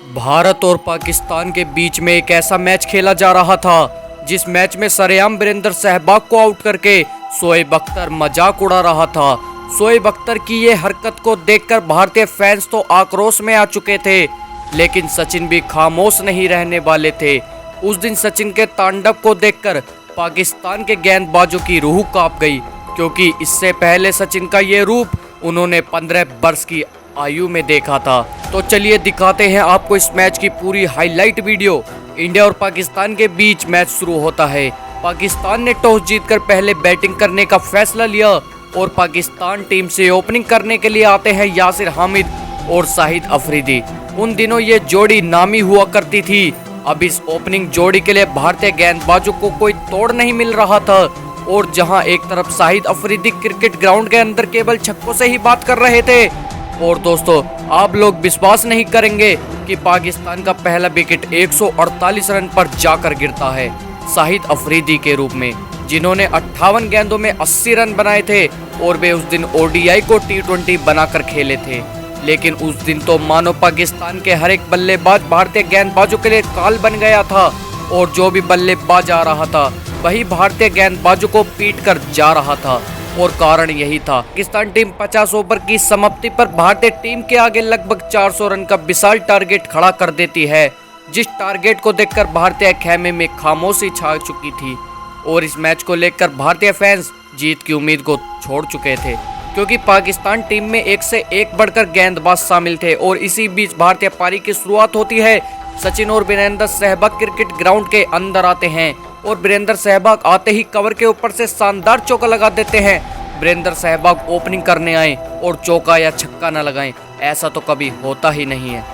भारत और पाकिस्तान के बीच में एक ऐसा मैच खेला जा रहा था जिस मैच में सरेआम वीरेंद्र सहवाग को आउट करके शोएब अख्तर मजाक उड़ा रहा था। शोएब अख्तर की ये हरकत को देखकर भारतीय फैंस तो आक्रोश में आ चुके थे, लेकिन सचिन भी खामोश नहीं रहने वाले थे। उस दिन सचिन के तांडव को देखकर पाकिस्तान के गेंदबाजों की रूह कांप गई, क्योंकि इससे पहले सचिन का ये रूप उन्होंने 15 वर्ष की आयु में देखा था। तो चलिए दिखाते हैं आपको इस मैच की पूरी हाईलाइट वीडियो। इंडिया और पाकिस्तान के बीच मैच शुरू होता है। पाकिस्तान ने टॉस जीतकर पहले बैटिंग करने का फैसला लिया और पाकिस्तान टीम से ओपनिंग करने के लिए आते हैं यासिर हामिद और शाहिद अफरीदी। उन दिनों ये जोड़ी नामी हुआ करती थी। अब इस ओपनिंग जोड़ी के लिए भारतीय गेंदबाजों को कोई तोड़ नहीं मिल रहा था, और जहां एक तरफ शाहिद अफरीदी क्रिकेट ग्राउंड के अंदर केवल छक्कों से ही बात कर रहे थे, और दोस्तों आप लोग विश्वास नहीं करेंगे कि पाकिस्तान का पहला विकेट 148 रन पर जाकर गिरता है शाहिद अफरीदी के रूप में, जिन्होंने 58 गेंदों में 80 रन बनाए थे और वे उस दिन ओडीआई को T20 बनाकर खेले थे। लेकिन उस दिन तो मानो पाकिस्तान के हर एक बल्लेबाज भारतीय गेंदबाजों के लिए काल बन गया था, और जो भी बल्लेबाज आ रहा था वही भारतीय गेंदबाजों को पीट कर जा रहा था। और कारण यही था, पाकिस्तान टीम 50 ओवर की समाप्ति पर भारतीय टीम के आगे लगभग 400 रन का विशाल टारगेट खड़ा कर देती है, जिस टारगेट को देखकर भारतीय खेमे में खामोशी छा चुकी थी। और इस मैच को लेकर भारतीय फैंस जीत की उम्मीद को छोड़ चुके थे, क्योंकि पाकिस्तान टीम में एक से एक बढ़कर गेंदबाज शामिल थे। और इसी बीच भारतीय पारी की शुरुआत होती है। सचिन और वीरेंद्र सहवाग क्रिकेट ग्राउंड के अंदर आते हैं और वीरेंद्र सहवाग आते ही कवर के ऊपर से शानदार चौका लगा देते हैं। वीरेंद्र सहवाग ओपनिंग करने आए और चौका या छक्का न लगाएं, ऐसा तो कभी होता ही नहीं है।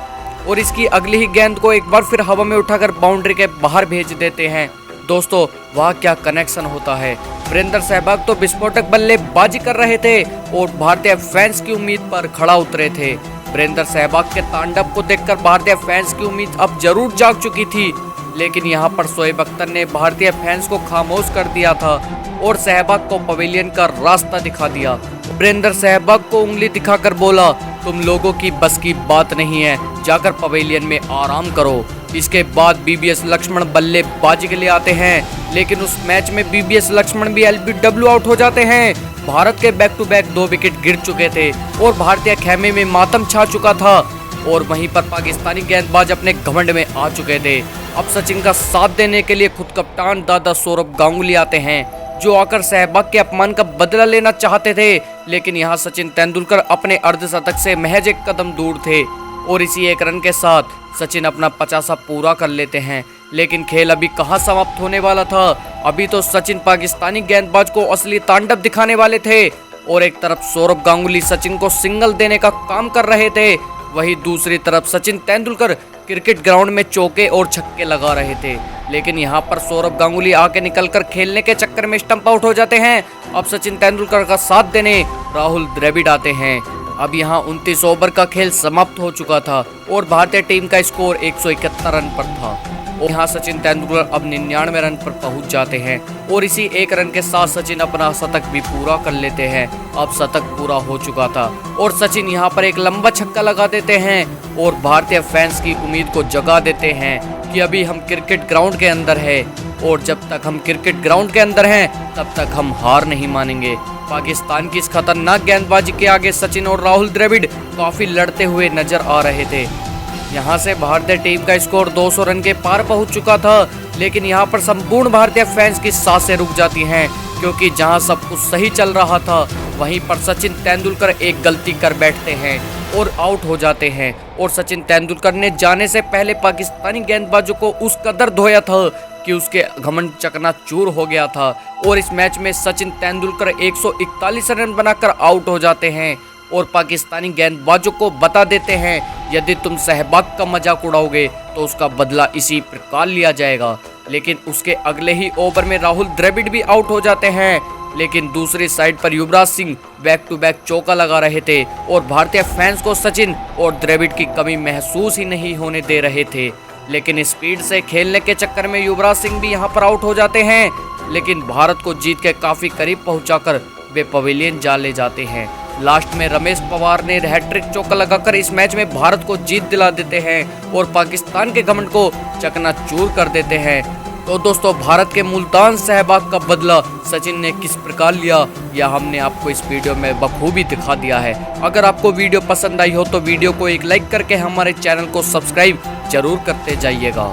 और इसकी अगली ही गेंद को एक बार फिर हवा में उठाकर बाउंड्री के बाहर भेज देते हैं। दोस्तों वह क्या कनेक्शन होता है। वीरेंद्र सहवाग तो विस्फोटक बल्लेबाजी कर रहे थे और भारतीय फैंस की उम्मीद पर खड़ा उतरे थे। वीरेंद्र सहवाग के तांडव को देखकर भारतीय फैंस की उम्मीद अब जरूर जाग चुकी थी, लेकिन यहाँ पर शोएब अख्तर ने भारतीय फैंस को खामोश कर दिया था और सहवाग को पवेलियन का रास्ता दिखा दिया। वीरेंद्र सहवाग को उंगली दिखाकर बोला, तुम लोगों की बस की बात नहीं है, जाकर पवेलियन में आराम करो। इसके बाद बीबीएस लक्ष्मण बल्लेबाजी के लिए आते हैं, लेकिन उस मैच में बीबीएस लक्ष्मण भी एलबीडब्ल्यू आउट हो जाते हैं। भारत के बैक टू बैक 2 विकेट गिर चुके थे और भारतीय खेमे में मातम छा चुका था, और वहीं पर पाकिस्तानी गेंदबाज अपने घमंड में आ चुके थे। अब सचिन का साथ देने के लिए खुद कप्तान दादा सौरभ गांगुली आते हैं, जो आकर सहवाग के अपमान का बदला लेना चाहते थे। लेकिन यहाँ सचिन तेंदुलकर अपने अर्धशतक से महज एक कदम दूर थे, और इसी एक रन के साथ सचिन अपना 50 पूरा कर लेते हैं। लेकिन खेल अभी कहाँ समाप्त होने वाला था। अभी तो सचिन पाकिस्तानी गेंदबाज को असली तांडव दिखाने वाले थे, और एक तरफ सौरभ गांगुली सचिन को सिंगल देने का काम कर रहे थे, वहीं दूसरी तरफ सचिन तेंदुलकर क्रिकेट ग्राउंड में चौके और छक्के लगा रहे थे। लेकिन यहाँ पर सौरभ गांगुली आके निकलकर खेलने के चक्कर में स्टंप आउट हो जाते हैं। अब सचिन तेंदुलकर का साथ देने राहुल द्रविड़ आते हैं। अब यहाँ 29 ओवर का खेल समाप्त हो चुका था और भारतीय टीम का स्कोर 171 रन पर था, और यहाँ सचिन तेंदुलकर अब 99 रन पर पहुंच जाते हैं, और इसी एक रन के साथ सचिन अपना शतक भी पूरा कर लेते हैं। अब शतक पूरा हो चुका था और सचिन यहाँ पर एक लंबा छक्का लगा देते हैं और भारतीय फैंस की उम्मीद को जगा देते हैं कि अभी हम क्रिकेट ग्राउंड के अंदर है, और जब तक हम क्रिकेट ग्राउंड के अंदर हैं तब तक हम हार नहीं मानेंगे। पाकिस्तान की इस खतरनाक गेंदबाजी के आगे सचिन और राहुल द्रविड़ काफी लड़ते हुए नजर आ रहे थे। यहाँ से भारतीय टीम का स्कोर 200 रन के पार पहुंच चुका था, लेकिन यहाँ पर संपूर्ण भारतीय फैंस की सांसें रुक जाती हैं, क्योंकि जहाँ सब कुछ सही चल रहा था वहीं पर सचिन तेंदुलकर एक गलती कर बैठते हैं और आउट हो जाते हैं। और सचिन तेंदुलकर ने जाने से पहले पाकिस्तानी गेंदबाजों को उस कदर धोया था कि उसके घमंड चकनाचूर हो गया था, और इस मैच में सचिन तेंदुलकर 141 रन बनाकर आउट हो जाते हैं और पाकिस्तानी गेंदबाजों को बता देते हैं, यदि तुम सहवाग का मजाक उड़ाओगे तो उसका बदला इसी प्रकार लिया जाएगा। लेकिन उसके अगले ही ओवर में राहुल द्रविड़ भी आउट हो जाते हैं। लेकिन दूसरी साइड पर Yuvraj Singh back to back चौका लगा रहे थे, और भारतीय फैंस को सचिन और द्रविड़ की कमी महसूस ही नहीं होने दे रहे थे। लेकिन स्पीड से खेलने के चक्कर में युवराज सिंह भी यहाँ पर आउट हो जाते हैं, लेकिन भारत को जीत के काफी करीब पहुंचाकर वे पवेलियन जा ले जाते हैं। लास्ट में रमेश पवार ने हैट्रिक चौका लगाकर इस मैच में भारत को जीत दिला देते हैं और पाकिस्तान के घमंड को चकनाचूर कर देते हैं। तो दोस्तों, भारत के मुल्तान सहवाग का बदला सचिन ने किस प्रकार लिया, यह हमने आपको इस वीडियो में बखूबी दिखा दिया है। अगर आपको वीडियो पसंद आई हो तो वीडियो को एक लाइक करके हमारे चैनल को सब्सक्राइब जरूर करते जाइएगा।